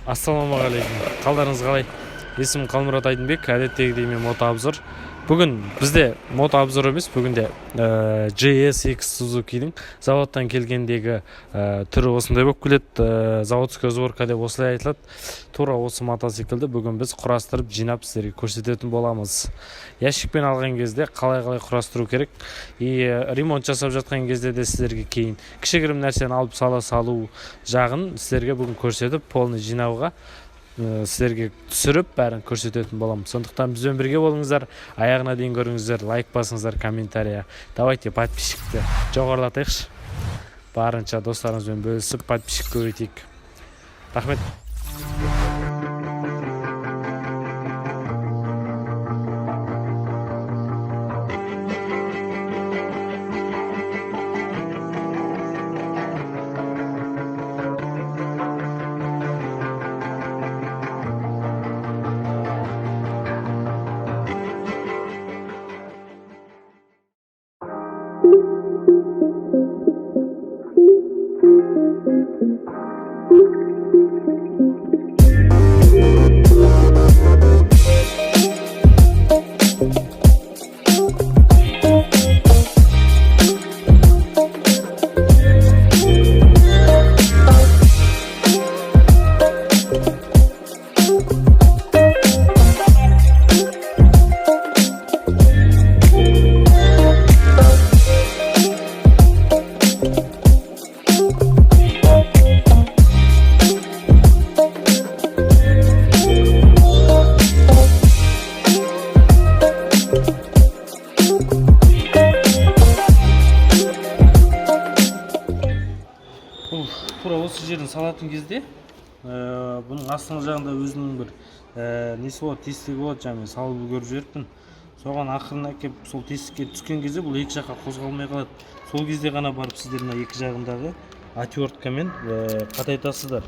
Ассалаумағалейкум. Қалдарыңыз қалай? Есімім Қалмұрат Айдынбек, әдеттегідей мен мото обзор. Бүгін бізде мото обзор емес, бүгінде GSX SUZUKI'дің заводтан келгендегі түрі осындай болып келеді. Заводская сборка деп осылай айтылады. Тура осы мотоциклді бүгін біз құрастырып, жинап сіздерге көрсететін боламыз. Ящикпен алған кезде қалай құрастыру керек. Ремонт жасап жатқан кезде де сіздерге кейін кішігірім нәрсені алып салу жағын сіздерге бүгін көрсетіп, полный жинауға сіздерге түсіріп бәрін көрсететін боламын. Сондықтан бізбен бірге болыңыздар, аяғына дейін көріңіздер, лайк басыңыздар, комментария. Давайте подписчикті жоғарылатайықшы. Барынша достарыңызбен бөлісіп, подписчик көбейтейік. Рахмет. Тура осы жерін салатын кезде бұның астыңғы жағында өзінің бір несі болады, тесігі болады, жаңа салып үлгеріп жіберіппін. Соған ақырын әкеп сол тесікке түскен кезде бұл екі жаққа қозғалмай қалады. Сол кезде ғана барып сіздер мына екі жағындағы отверткамен қатайтасыздар.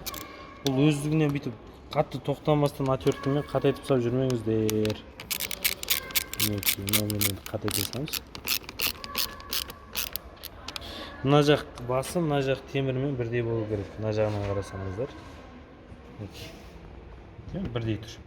Бұл өздігінен бүйтіп қатты тоқтамастан отверткамен қатайтып салып жүрмеңіздер. Мынаумен қатайта саламыз. Мына жақ басы, мына жақ темірмен бірдей болу керек. Мына жағынан қарасаңыздар. Бірдей тұр.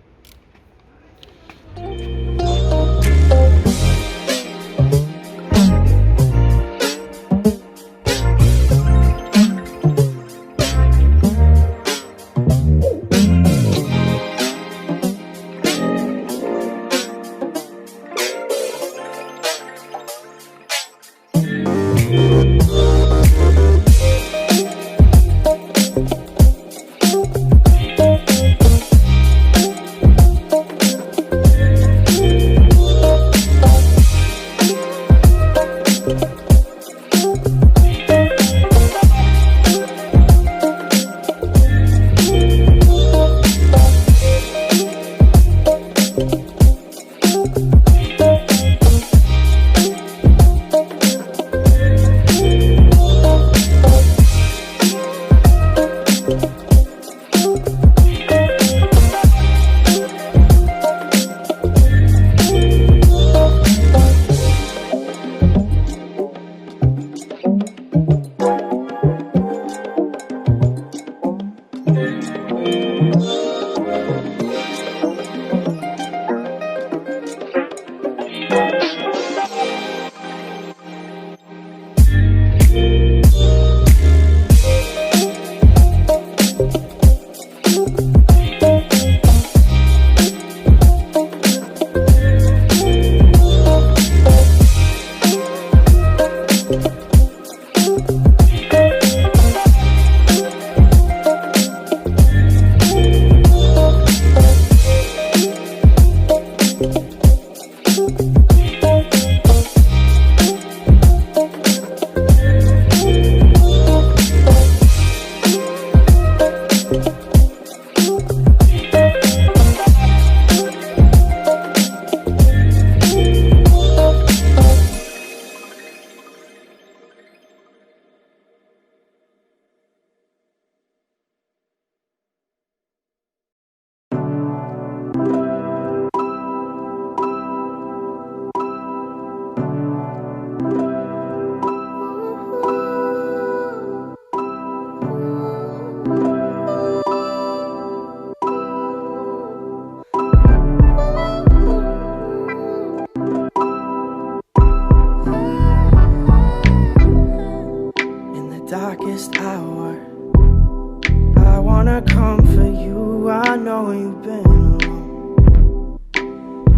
wanna come for you. I know you've been alone.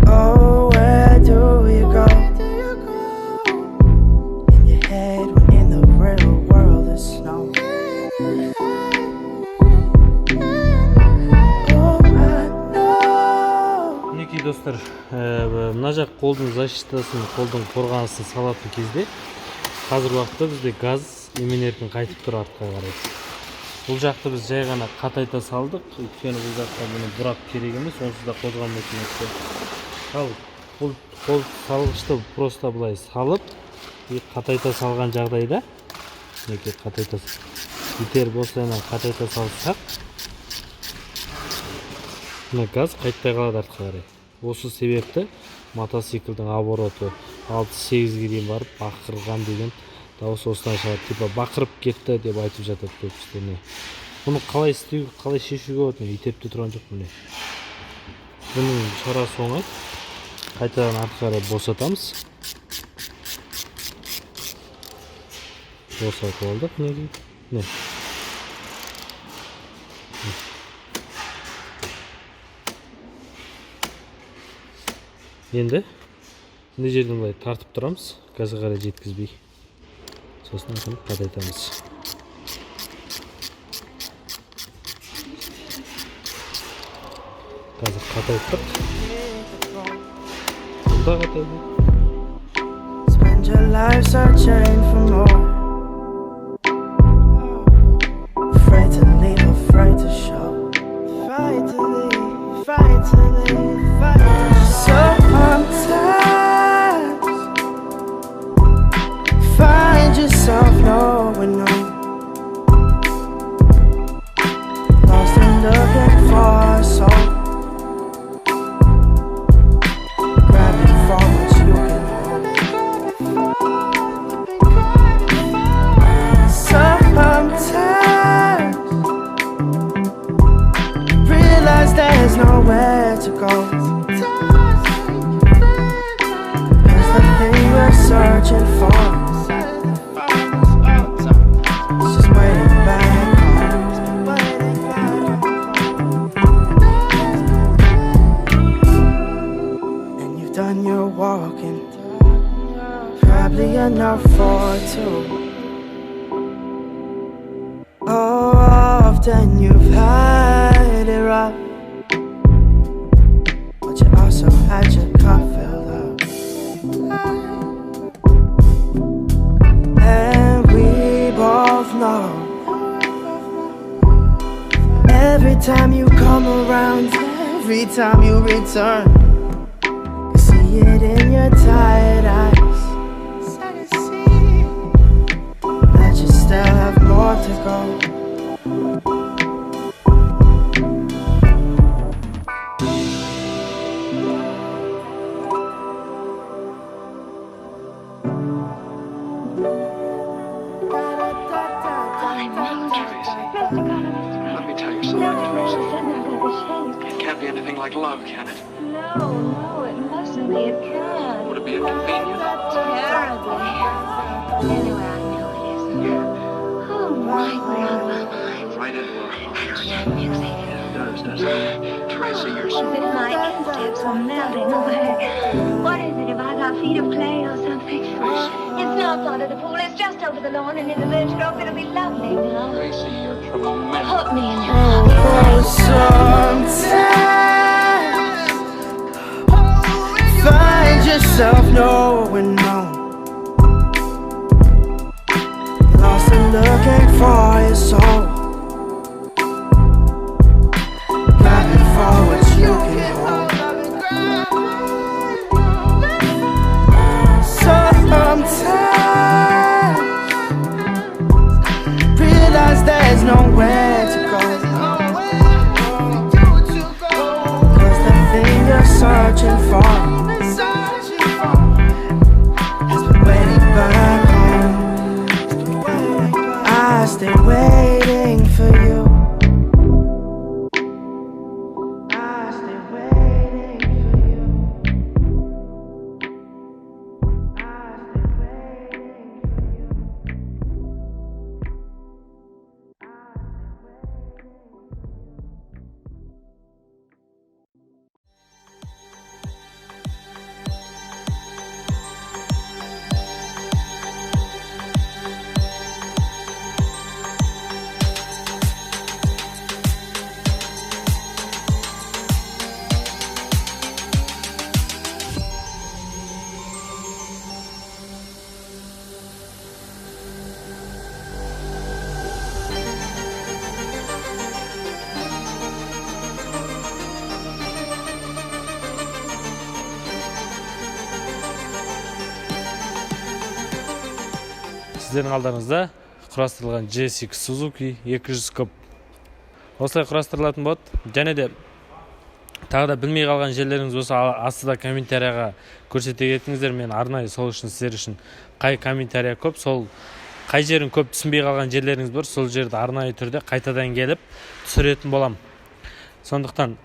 Oh, where do you go? In your head when in the real world is snow. Oh, I know. Мінекей достар, мына жақ қолдың защитасын, қолдың қорғанысын салатын кезде қазір уақытта бізде газ емен-еркін қайтып тұр артқа қарай. Бұл жақты біз жай ғана қатайта салдық, өйткені бұл жақта бұны бұрап керек емес, онсыз да қозғалмайтын нәрсе. Ал бұл қол салғышты просто былай салып, қатайта салған жағдайда, мінекей қатайта итер болса қатайта салсақ, мына газ қайтпай қалады артқа қарай. Осы себепті мотоциклдің обороты 6-8-ге дейін барып бақырған деген дауыс осыдан шығады. Типа бақырып кетті деп айтып жатады көпшілігіне. Бұны қалай істеу, қалай шешуге болады? Мен итепте тұрған жоқ міне. Бұның шарасы оңай. Қайтадан артқа қарай босатамыз. Босатып алдық мінекей. Міне. Енді мына жерден былай тартып тұрамыз, газға қарай жеткізбей. Сосын ақырын қатайтамыз. Қазір қатайттық. Бұнда қатайды. Spend your life searching for more. Afraid to leave, afraid to show. Fight to leave, fight to leave, fight to leave. Sometimes find yourself knowing no. Lost and looking for a soul. Grabbing for what you can hold. Sometimes realize there's nowhere to go. Searching for it's just waiting back home. And you've done your walking, probably enough for two. Oh, often you've had it rough, but you also had your cup filled up. Both know every time you come around, every time you return, I see it in your tired eyes that you still have more to go. Let me tell you something, Tracy. It can't be anything like love, can it? No, it mustn't be. It can't. Would it be inconvenient? Terribly. Anyway, I know it isn't. Oh my, we're out of our minds. Right into our hearts. Music. Yeah, it does, doesn't it? Tracy, you're so... But my insteps are melting away. What is it? Have I got feet of clay or something? It's not under the pool. It's just over the lawn and in the village grove. It'll be lovely now. Tracy, you're tremendous. Put me in your Oh, sometimes find yourself knowing no. Lost and looking for your soul. Grabbing for what you can hold. Sometimes realize there's nowhere to go. Cause the thing you're searching for has been waiting back home. I stay waiting for you. I stay waiting for you. I stay waiting for you. сіздердің алдарыңызда құрастырылған GSX SUZUKI 200 көп. Осылай құрастырылатын болады. Және де тағы да білмей қалған жерлеріңіз болса, астыда комментарияға көрсете кетіңіздер. Мен арнайы сол үшін сіздер үшін қай комментария көп, сол қай жерін көп түсінбей қалған жерлеріңіз бар, сол жерді арнайы түрде қайтадан келіп түсіретін болам. Сондықтан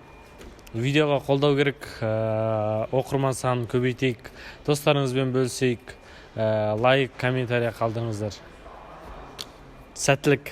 видеоға қолдау керек, оқырман санын көбейтейік, достарыңызбен бөлісейік, лайк, комментария қалдырыңыздар. Сәттілік.